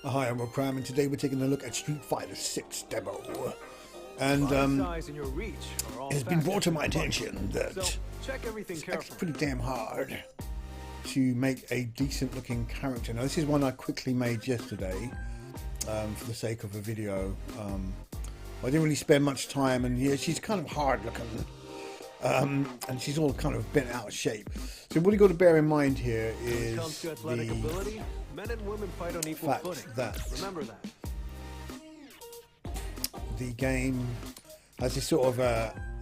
Hi, I'm Cram, and today we're taking a look at Street Fighter 6 demo. And it's been brought to my attention that it's pretty damn hard to make a decent looking character. Now this is one I quickly made yesterday for the sake of a video. I didn't really spend much time, and yeah, she's kind of hard looking. And she's all kind of bent out of shape. So what you got to bear in mind here is the men and women fight on equal footing. Remember that. The game has this sort of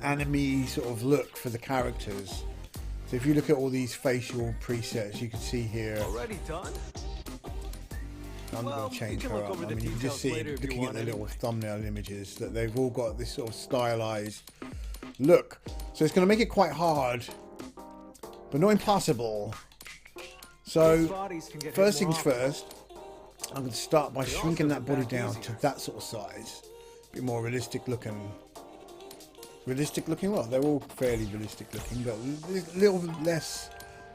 anime sort of look for the characters. So if you look at all these facial presets, you can see here. Already done. I'm going to change her up. I mean, you can just see, looking at the little thumbnail images, that they've all got this sort of stylized look. So it's going to make it quite hard, but not impossible. So first things first, I'm going to start by shrinking that body down to that sort of size. A bit more realistic looking. Realistic looking? Well, they're all fairly realistic looking, but a little less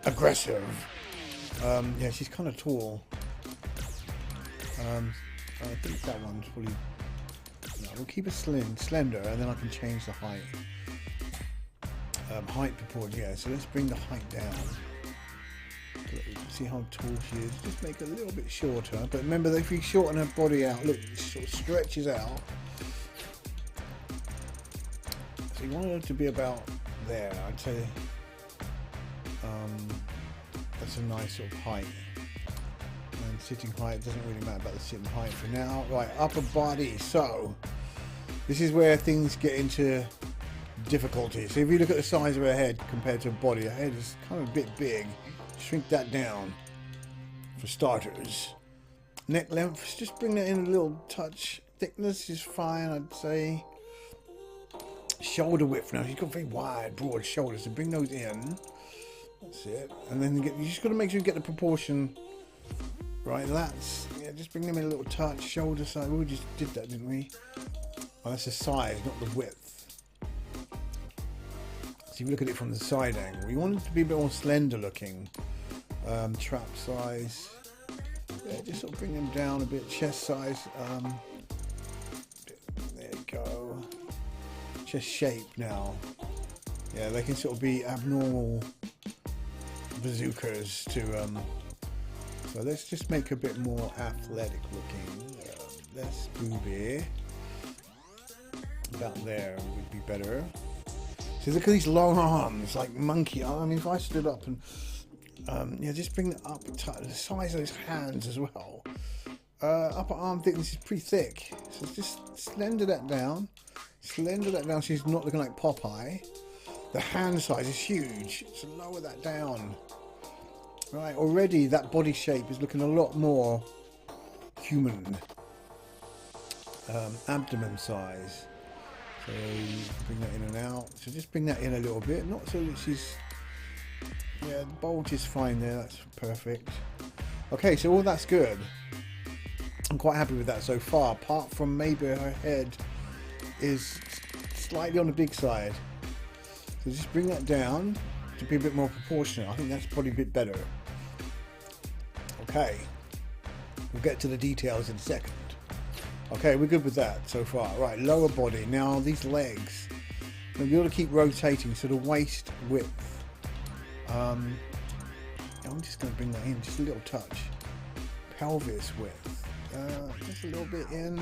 aggressive. Yeah, she's kind of tall. I think that one's probably... No, we'll keep it slender, and then I can change the height. Height proportion, yeah, so let's bring the height down. See how tall she is. Just make it a little bit shorter, but remember that if you shorten her body out, look, it sort of stretches out. So you want her to be about there, I'd say. That's a nice sort of height. And sitting height, doesn't really matter about the sitting height for now. Right, upper body. So this is where things get into difficulty. So if you look at the size of her head compared to her body, her head is kind of a bit big. Shrink that down for starters. Neck length, just bring that in a little touch. Thickness is fine, I'd say. Shoulder width, now she's got very wide, broad shoulders, so bring those in. That's it. And then you just got to make sure you get the proportion right. That's, yeah, just bring them in a little touch. Shoulder size, we just did that, didn't we? Oh, that's the size, not the width. So if you look at it from the side angle, we want it to be a bit more slender looking. Trap size, yeah, just sort of bring them down a bit. Chest size, there you go. Chest shape now, yeah, they can sort of be abnormal bazookas to so let's just make a bit more athletic looking. Less booby, about there would be better. So look at these long arms, like monkey. I mean, if I stood up and yeah, just bring it up the size of those hands as well. Upper arm thickness is pretty thick, so just slender that down. Slender that down. She's not looking like Popeye. The hand size is huge, so lower that down. Right, already that body shape is looking a lot more human. Abdomen size. So bring that in and out. So just bring that in a little bit, not so that she's, yeah, the bulge is fine there, that's perfect. Okay, so all that's good. I'm quite happy with that so far, apart from maybe her head is slightly on the big side. So just bring that down to be a bit more proportionate. I think that's probably a bit better. Okay, we'll get to the details in a second. Okay, we're good with that so far. Right, lower body. Now these legs, you've got to keep rotating, so the waist width. I'm just going to bring that in, just a little touch. Pelvis width, just a little bit in.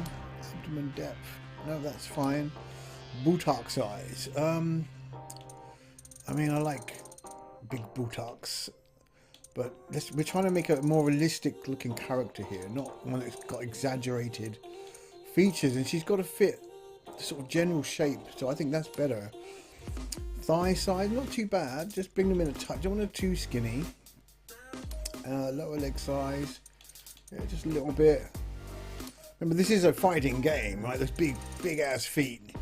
Abdomen depth, no, that's fine. Buttock size. I mean, I like big buttocks, but we're trying to make a more realistic looking character here, not one that's got exaggerated features, and she's got to fit the sort of general shape, so I think that's better. Thigh size, not too bad, just bring them in a touch. Don't want it too skinny. Lower leg size, yeah, just a little bit. Remember, this is a fighting game, right? Those big ass feet,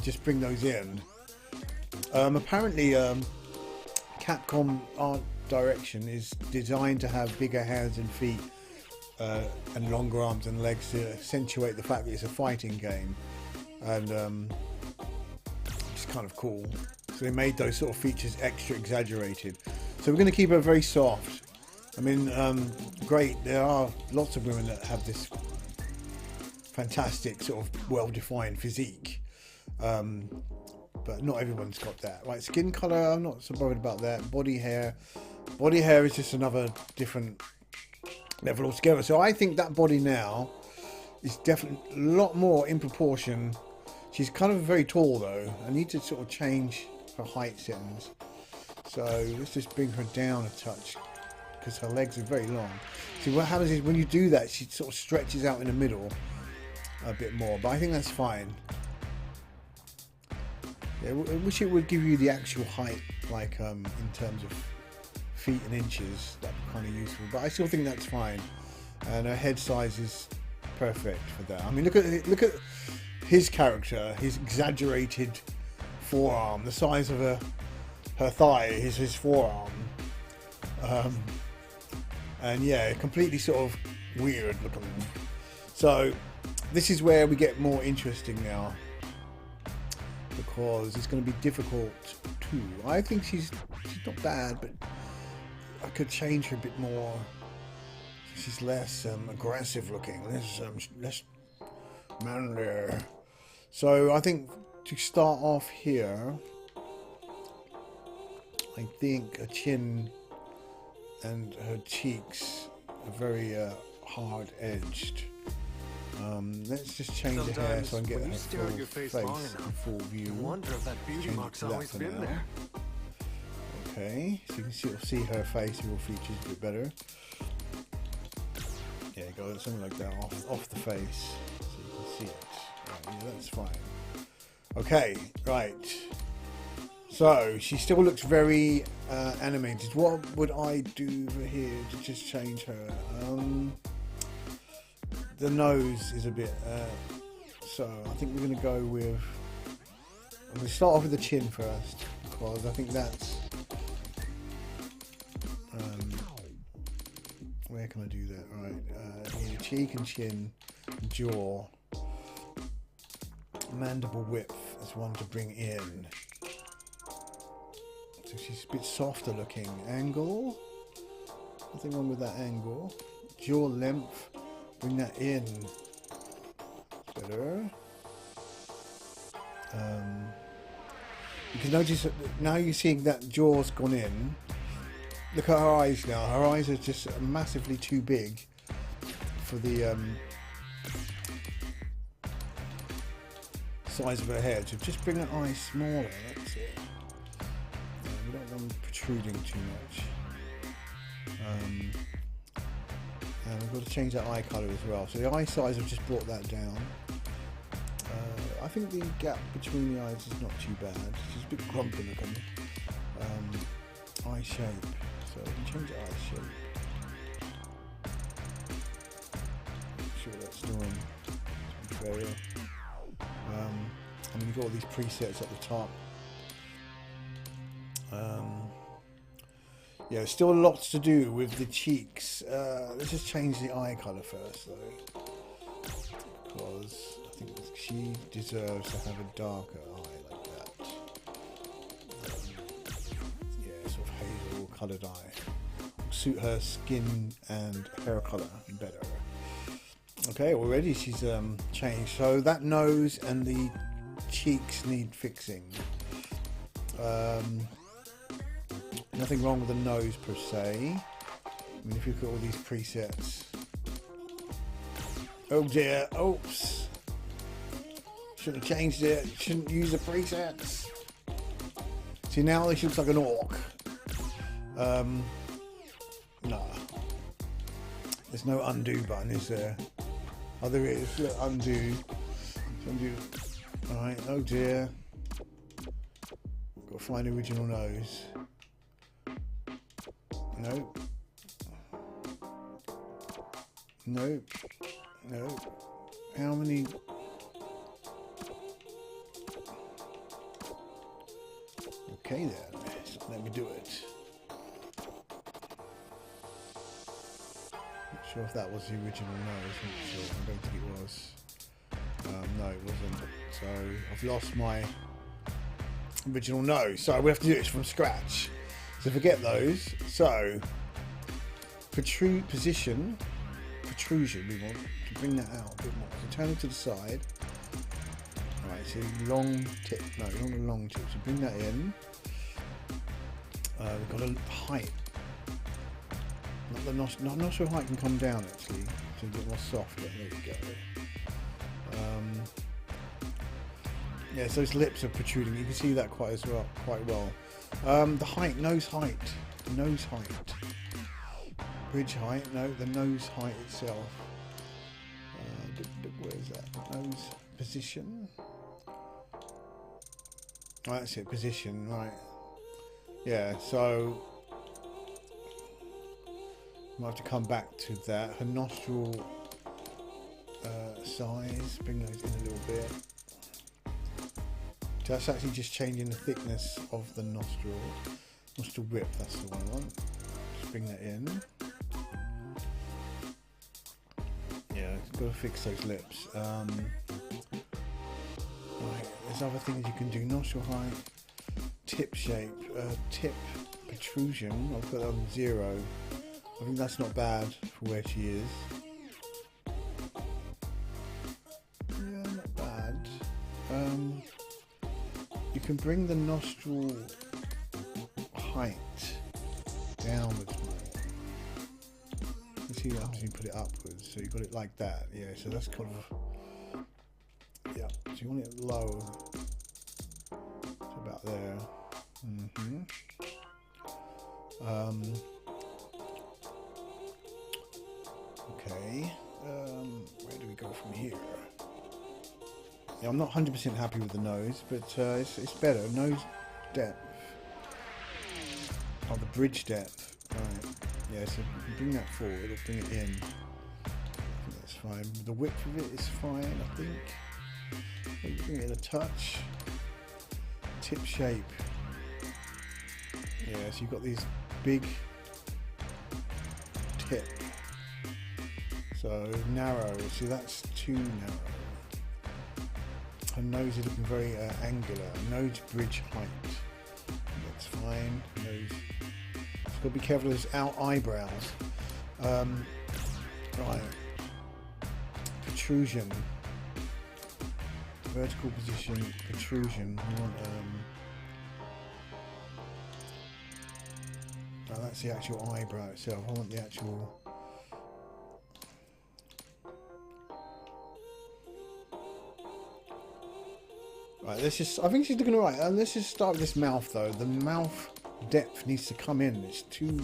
just bring those in. Apparently Capcom art direction is designed to have bigger hands and feet and longer arms and legs to accentuate the fact that it's a fighting game, and it's kind of cool. So they made those sort of features extra exaggerated. So we're going to keep her very soft. I mean, great. There are lots of women that have this fantastic sort of well-defined physique, but not everyone's got that. Right, skin color, I'm not so worried about that. Body hair is just another different level altogether. So I think that body now is definitely a lot more in proportion. She's kind of very tall though. I need to sort of change her height settings. So let's just bring her down a touch, because her legs are very long. See, what happens is when you do that, she sort of stretches out in the middle a bit more, but I think that's fine. Yeah, I wish it would give you the actual height, like in terms of feet and inches. That'd be kind of useful, but I still think that's fine. And her head size is perfect for that. I mean, look at his character, his exaggerated forearm, the size of her thigh is his forearm. And yeah, completely sort of weird looking. So this is where we get more interesting now, because it's going to be difficult too. I think she's not bad, but I could change her a bit more. She's less aggressive looking, less manly. So I think to start off here, I think her chin and her cheeks are very hard edged. Let's just change the hair so I can get her full face in full view. Wonder if that beauty mark's always been there. Okay, so you can sort of see her facial features a bit better. Yeah, go something like that off the face, so you can see it. Right, yeah, that's fine. Okay, right. So she still looks very animated. What would I do over here to just change her? The nose is a bit. So I think we're going to go with. I'm going to start off with the chin first, because I think that's. Where can I do that? Right, need a cheek and chin, jaw, mandible width is one to bring in. So she's a bit softer looking. Angle, nothing wrong with that angle. Jaw length, bring that in. Better. You can notice that now you're seeing that jaw's gone in. Look at her eyes now. Her eyes are just massively too big for the size of her head. So just bring her eyes smaller. That's it. We don't want them protruding too much. And we've got to change that eye colour as well. So the eye size, I've just brought that down. I think the gap between the eyes is not too bad. It's just a bit grumpy looking. Eye shape. So we can change the eye shape. Make sure that's doing better. And we've got all these presets at the top. Yeah, there's still lots to do with the cheeks. Let's just change the eye colour first though, because I think she deserves to have a darker eye like that. Yeah, sort of hazel coloured eye. Suit her skin and hair colour better. Okay, already she's changed. So that nose and the cheeks need fixing. Nothing wrong with the nose per se. I mean, if you look at all these presets. Oh dear, oops. Shouldn't have changed it. Shouldn't use the presets. See, now she looks like an orc. Nah. There's no undo button, is there? Oh, there is. Look, undo. Undo. Alright, oh dear. Got to find the original nose. Nope. Nope. Nope. How many? Okay then. Let me do it. Not sure if that was the original nose. I don't think it was. No, it wasn't. So I've lost my original nose. So we have to do this from scratch. So forget those. So protrusion we want to bring that out a bit more. So turn it to the side. Alright, so long tip, no, not a long tip, so bring that in. We've got a height. Not the nostril height can come down actually, so a bit more softer. There we go. Yeah, so those lips are protruding. You can see that quite well. The height, nose height, bridge height. No, the nose height itself. Where is that? Nose position. Oh, that's it. Position, right? Yeah. So we'll have to come back to that. Her nostril size. Bring those in a little bit. So that's actually just changing the thickness of the nostril width. That's the one I want. Just bring that in. Yeah, got to fix those lips. Right, there's other things you can do. Nostril height, tip shape, tip protrusion. I've got that on 0. I think that's not bad for where she is. Yeah, not bad. You can bring the nostril height downwards more. You see that happens when you put it upwards, so you got it like that. Yeah, so that's kind of, yeah. So you want it low, so about there. Okay. Where do we go from here? Yeah, I'm not 100% happy with the nose, but it's better. Nose depth. Oh, the bridge depth. Right. Yeah, so if you bring that forward, it'll bring it in. I think that's fine. The width of it is fine, I think. Maybe bring it in a touch. Tip shape. Yeah, so you've got these big tip. So narrow. See, that's too narrow. Her nose is looking very angular. Nose bridge height. That's fine. Nose. Just got to be careful of those eyebrows. Right. Protrusion. Vertical position. Protrusion. We want. Oh, that's the actual eyebrow itself. I want the actual. Right, let's just. I think she's looking alright. Let's just start with this mouth though. The mouth depth needs to come in. It's too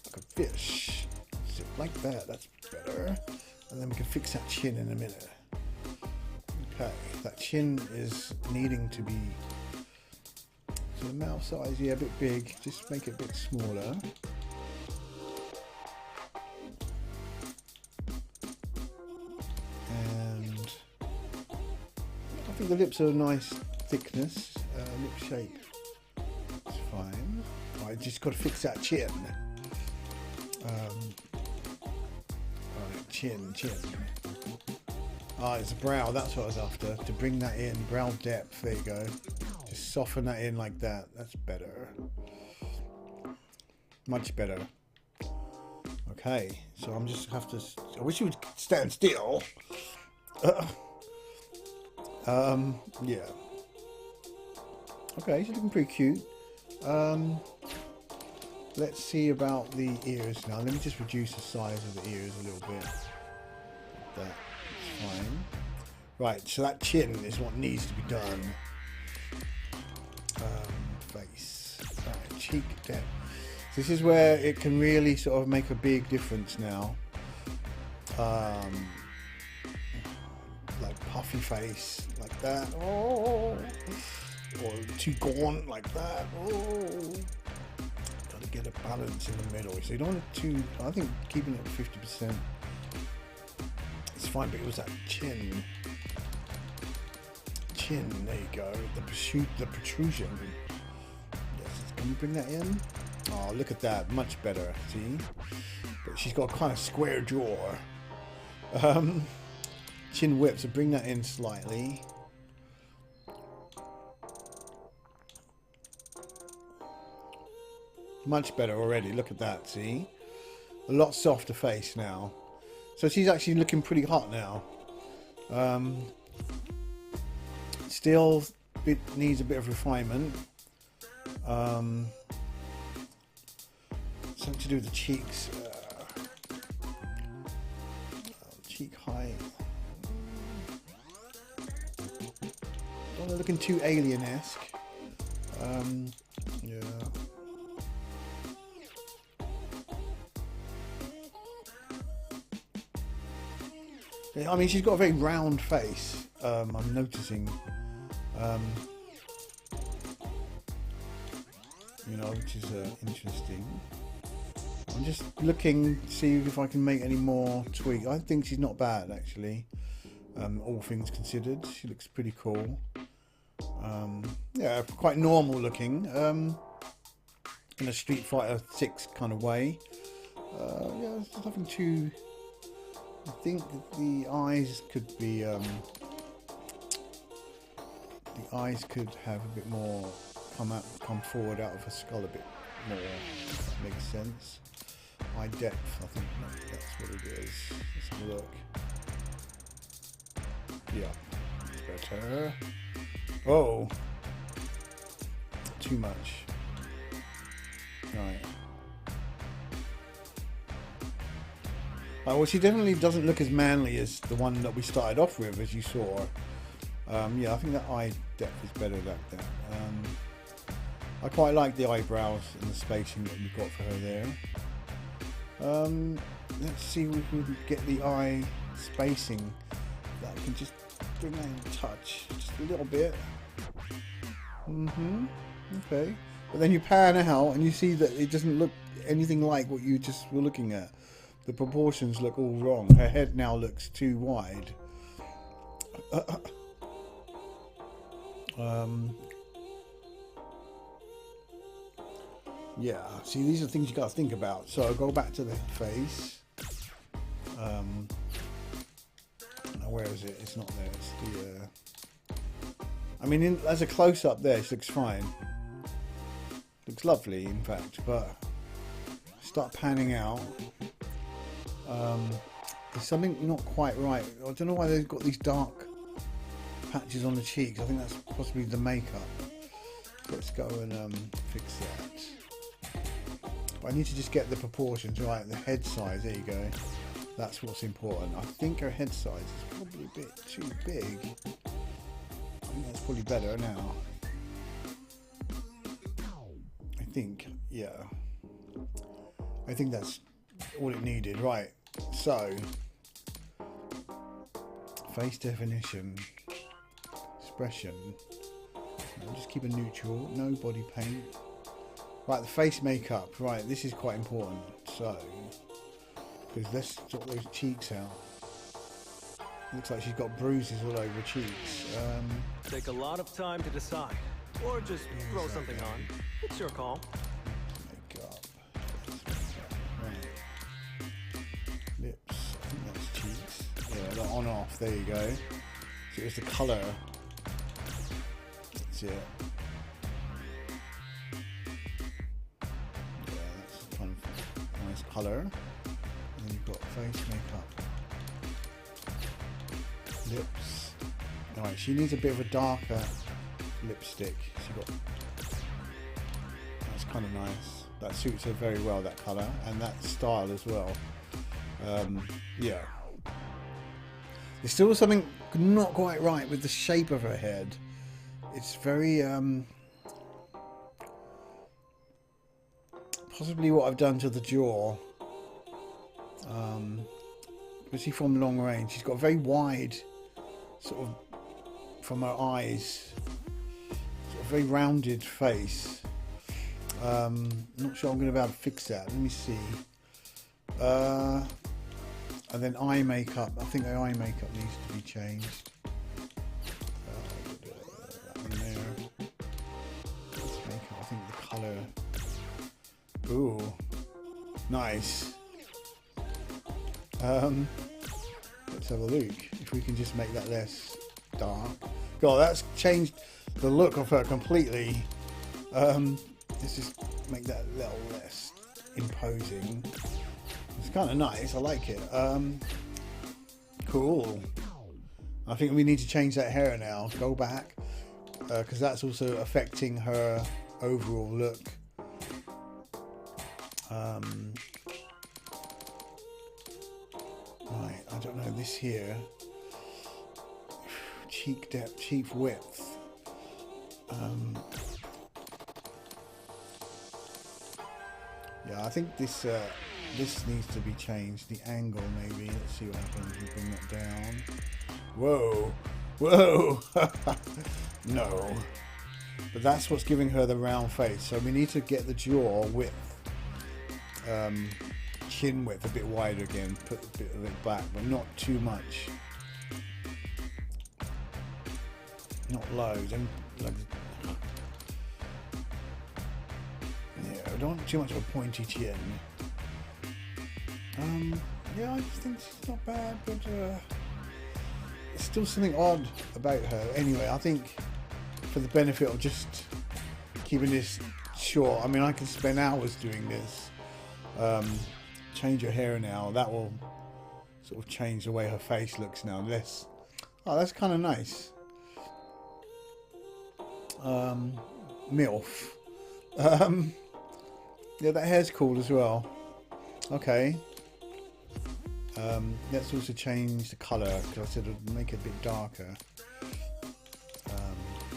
like a fish. Sit like that. That's better. And then we can fix that chin in a minute. Okay, that chin is needing to be. So the mouth size, yeah, a bit big. Just make it a bit smaller. I think the lips are a nice thickness, lip shape. It's fine. Right, just got to fix that chin. Right, chin. Ah, it's a brow. That's what I was after. To bring that in, brow depth. There you go. Just soften that in like that. That's better. Much better. Okay, so I'm just have to. I wish you would stand still. Yeah. Okay, she's looking pretty cute. Let's see about the ears now. Let me just reduce the size of the ears a little bit. That's fine. Right, so that chin is what needs to be done. Face. Right, cheek depth. This is where it can really sort of make a big difference now. Like puffy face, like that. Oh, or too gaunt, like that. Oh, got to get a balance in the middle. So you don't want it too. I think keeping it at 50%. It's fine, but it was that chin. There you go. The protrusion. Yes, can we bring that in? Oh, look at that. Much better. See, but she's got a kind of square jaw. Chin whip, so bring that in slightly. Much better already. Look at that, see? A lot softer face now. So she's actually looking pretty hot now. Still it needs a bit of refinement. Something to do with the cheeks. Cheek height. Not looking too alien-esque. Yeah. I mean, she's got a very round face. I'm noticing. You know, which is interesting. I'm just looking to see if I can make any more tweaks. I think she's not bad, actually. All things considered, she looks pretty cool. Yeah, quite normal looking. In a Street Fighter 6 kind of way. Yeah, there's nothing too. I think the eyes could be. The eyes could have a bit more come forward out of her skull a bit more. Makes sense. Eye depth, I think that's what it is. Let's have a look. Yeah, better. Oh, too much. Right. Well, she definitely doesn't look as manly as the one that we started off with, as you saw. Yeah, I think that eye depth is better like that. I quite like the eyebrows and the spacing that we've got for her there. Let's see if we can get the eye spacing that can just bring that in touch just a little bit. Okay. But then you pan out and you see that it doesn't look anything like what you just were looking at. The proportions look all wrong. Her head now looks too wide. Yeah, see, these are things you got to think about. So I'll go back to the face. Where is it? It's not there. It's the. I mean, as a close-up there, she looks fine. Looks lovely, in fact. But start panning out. There's something not quite right. I don't know why they've got these dark patches on the cheeks. I think that's possibly the makeup. Let's go and fix that. But I need to just get the proportions right. The head size, there you go. That's what's important. I think her head size is probably a bit too big. I think that's probably better now. I think, yeah. I think that's all it needed. Right, so face definition, expression. I'll just keep it neutral, no body paint. Right, the face makeup. Right, this is quite important. So, because let's sort those cheeks out. Looks like she's got bruises all over her cheeks. Take a lot of time to decide, or just throw something on. It's your call. Makeup. Right. Lips. I think that's cheeks. Yeah, they're on off. There you go. So it's the colour. That's it. Yeah, that's kind of nice colour. And then you've got face makeup. Lips. Alright, she needs a bit of a darker lipstick. She got. That's kind of nice. That suits her very well, that colour, and that style as well. Yeah. There's still something not quite right with the shape of her head. It's very possibly what I've done to the jaw. Especially from long range, she's got a very wide sort of from her eyes, sort of very rounded face. Not sure I'm going to be able to fix that. Let me see. And then eye makeup. I think the eye makeup needs to be changed. That one there. This makeup, I think the colour. Ooh, nice. Let's have a look. If we can just make that less dark. God, that's changed the look of her completely. This is make that a little less imposing. It's kind of nice. I like it. Cool. I think we need to change that hair now. Go back, because that's also affecting her overall look. Right, I don't know, this here, cheek depth, cheek width. Yeah, I think this needs to be changed. The angle, maybe. Let's see what happens. We bring that down. Whoa, whoa. No, but that's what's giving her the round face. So we need to get the jaw width, chin width a bit wider again. Put a bit of it back, but not too much. Not loads. And like, yeah, I don't want too much of a pointy chin. Yeah, I just think she's not bad, but there's still something odd about her. Anyway, I think for the benefit of just keeping this short, I mean, I can spend hours doing this. Change her hair now. That will sort of change the way her face looks now. Less. Oh, that's kind of nice. MILF. Yeah, that hair's cool as well. Okay. Let's also change the colour, because I said it'd make it a bit darker.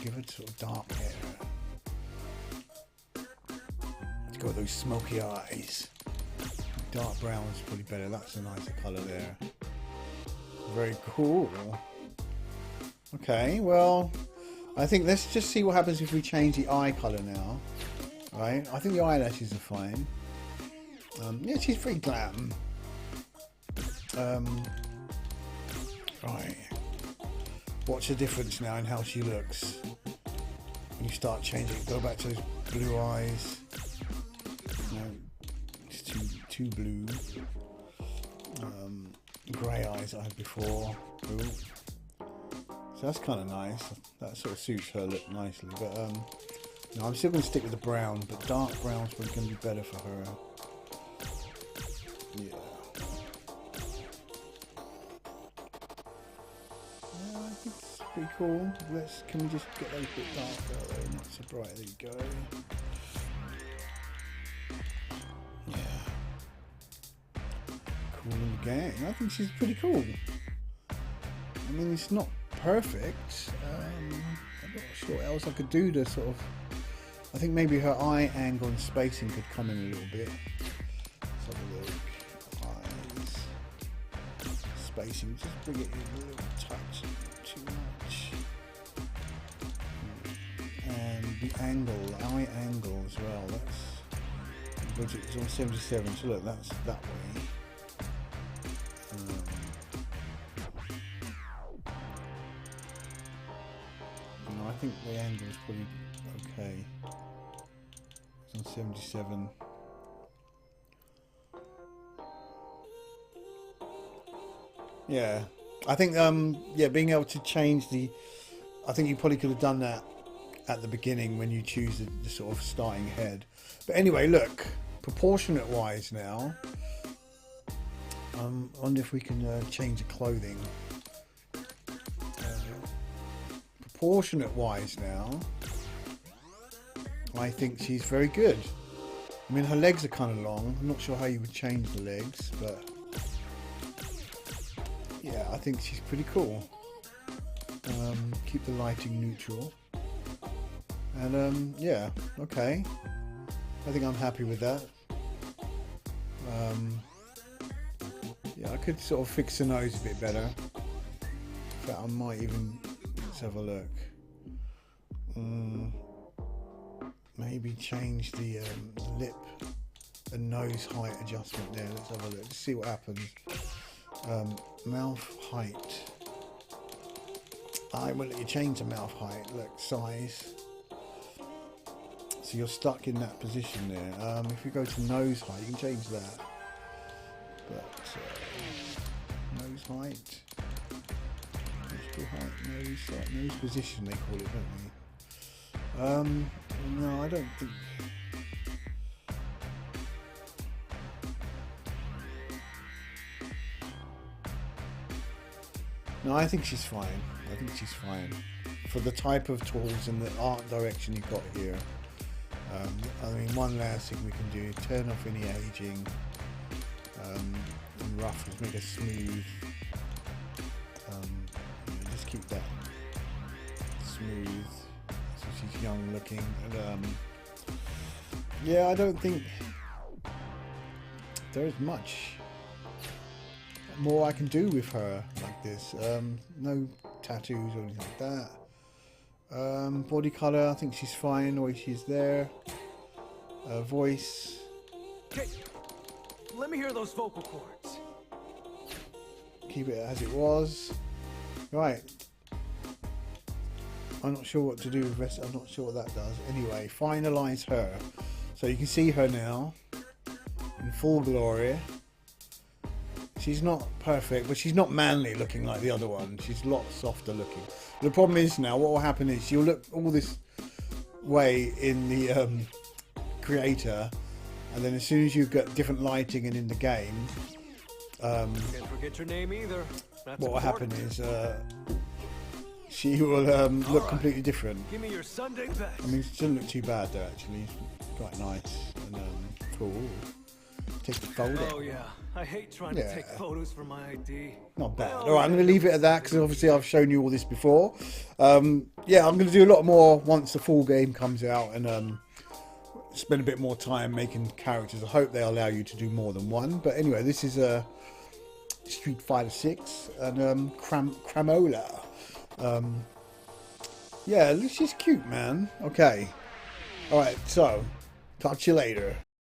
Give it sort of dark hair. Let's go with those smoky eyes. Dark brown is probably better. That's a nicer colour there. Very cool. Okay, well, I think let's just see what happens if we change the eye colour now. Right? I think the eyelashes are fine. Yeah, she's pretty glam. Right. Watch the difference now in how she looks. When you start changing, go back to those blue eyes. No, it's too blue. Grey eyes I had before. Ooh. So that's kind of nice. That sort of suits her look nicely. But no, I'm still going to stick with the brown, but dark brown's probably going to be better for her. Yeah. I think it's pretty cool. Can we just get those a bit darker though, not so bright? There you go. Yeah. Cool in the gang. I think she's pretty cool. I mean, it's not perfect. I'm not sure what else I could do to sort of... I think maybe her eye angle and spacing could come in a little bit. Let's have a look. Eyes. Spacing, just bring it in a little touch. Not too much. And the angle, eye angle as well. That's... budget is on 77, so look, that's that way. I think the angle is probably okay. It's on 77. Yeah, I think yeah, being able to change the, I think you probably could have done that at the beginning when you choose the sort of starting head. But anyway, look, proportionate wise now, I wonder if we can change the clothing. Proportionate wise now, I think she's very good. I mean, her legs are kind of long. I'm not sure how you would change the legs, but yeah, I think she's pretty cool. Keep the lighting neutral, and yeah, okay. I think I'm happy with that. Yeah, I could sort of fix the nose a bit better. In fact, I might even. Let's have a look. Maybe change the lip and nose height adjustment there. Let's have a look. Let's see what happens. Mouth height. I will let you change the mouth height. Look, size. So you're stuck in that position there. If you go to nose height, you can change that. But nose height. Height, nose position they call it, don't they? No, I don't think. No, I think she's fine. I think she's fine for the type of tools and the art direction you've got here. I mean, one last thing we can do: turn off any aging. And rough, just make it smooth. Just keep that smooth. So she's young looking, and yeah, I don't think there's much more I can do with her like this. No tattoos or anything like that. Body color, I think she's fine the way she's there. Voice. Okay. Let me hear those vocal cords. Keep it as it was. Right. I'm not sure what to do with this. I'm not sure what that does. Anyway, finalize her. So you can see her now in full glory. She's not perfect, but she's not manly looking like the other one. She's a lot softer looking. The problem is now, what will happen is she'll look all this way in the creator, and then as soon as you get different lighting and in the game, Can't forget your name either. That's what will happen important. is she will look completely different. Give me your Sunday best. I mean, it doesn't look too bad though, actually. It's quite nice and cool. Take the photo. Oh yeah, I hate trying to take photos for my ID. Not bad. All right, I'm going to leave it at that because obviously I've shown you all this before. Yeah, I'm going to do a lot more once the full game comes out and spend a bit more time making characters. I hope they allow you to do more than one. But anyway, this is Street Fighter 6 and Cramola. Yeah, this is cute, man. Okay. All right, so talk to you later.